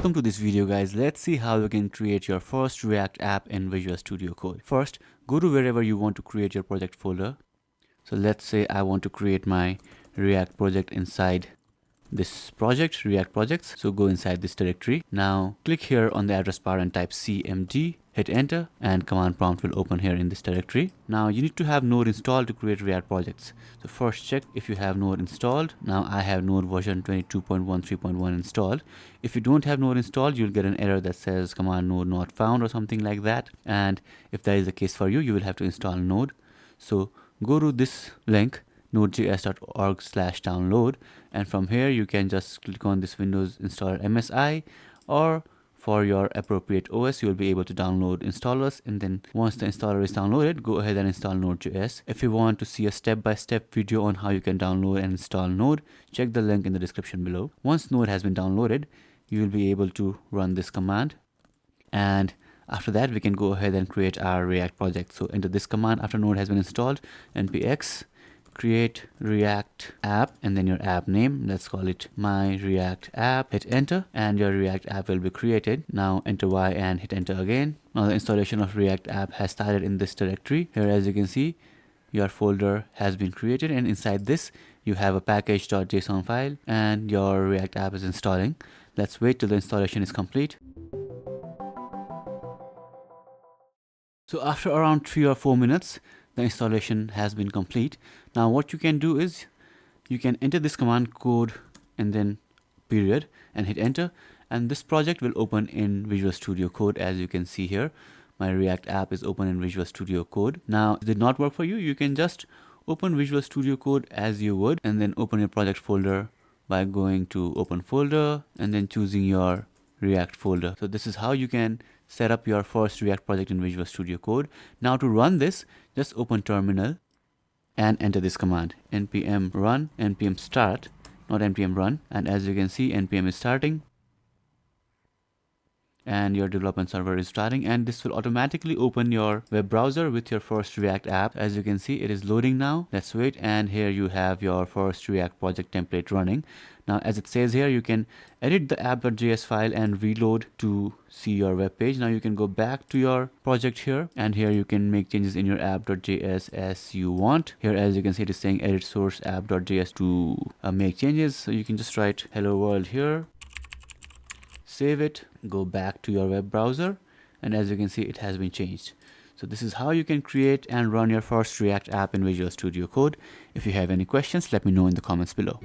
Welcome to this video, guys. Let's see how you can create your first React app in Visual Studio Code. First, go to wherever you want to create your project folder. So let's say I want to create my React project inside this project, React projects. So go inside this directory. Now click here on the address bar and type cmd, hit enter, and command prompt will open here in this directory. Now you need to have Node installed to create React projects. So first check if you have Node installed. Now I have Node version 22.13.1 installed. If you don't have Node installed, you'll get an error that says command node not found or something like that. And if that is the case for you, you will have to install Node. So go to this link, Node.js.org/download, and from here you can just click on this Windows installer MSI, or for your appropriate OS you will be able to download installers, and then once the installer is downloaded, go ahead and install Node.js. If you want to see a step-by-step video on how you can download and install Node, check the link in the description below. Once Node has been downloaded, you will be able to run this command, and after that we can go ahead and create our React project. So enter this command after Node has been installed: npx create React app, and then your app name, let's call it my React app. Hit enter and your React app will be created. Now enter Y and hit enter again. Now the installation of React app has started in this directory. Here, as you can see, your folder has been created, and inside this you have a package.json file and your React app is installing. Let's wait till the installation is complete. So after around 3 or 4 minutes, the installation has been complete. Now what you can do is you can enter this command code and then period and hit enter, and this project will open in Visual Studio Code. As you can see here, my React app is open in Visual Studio Code. Now if it did not work for you, you can just open Visual Studio Code as you would, and then open your project folder by going to open folder and then choosing your React folder. So this is how you can set up your first React project in Visual Studio Code. Now to run this, just open terminal and enter this command: npm run, npm start, not npm run. And as you can see, npm is starting and your development server is starting, and this will automatically open your web browser with your first React app. As you can see, it is loading now. Let's wait, and here you have your first React project template running. Now as it says here, you can edit the app.js file and reload to see your web page. Now you can go back to your project here, and here you can make changes in your app.js as you want. Here, as you can see, it is saying edit source app.js to make changes. So you can just write hello world here, save it, go back to your web browser, and as you can see, it has been changed. So this is how you can create and run your first React app in Visual Studio Code. If you have any questions, let me know in the comments below.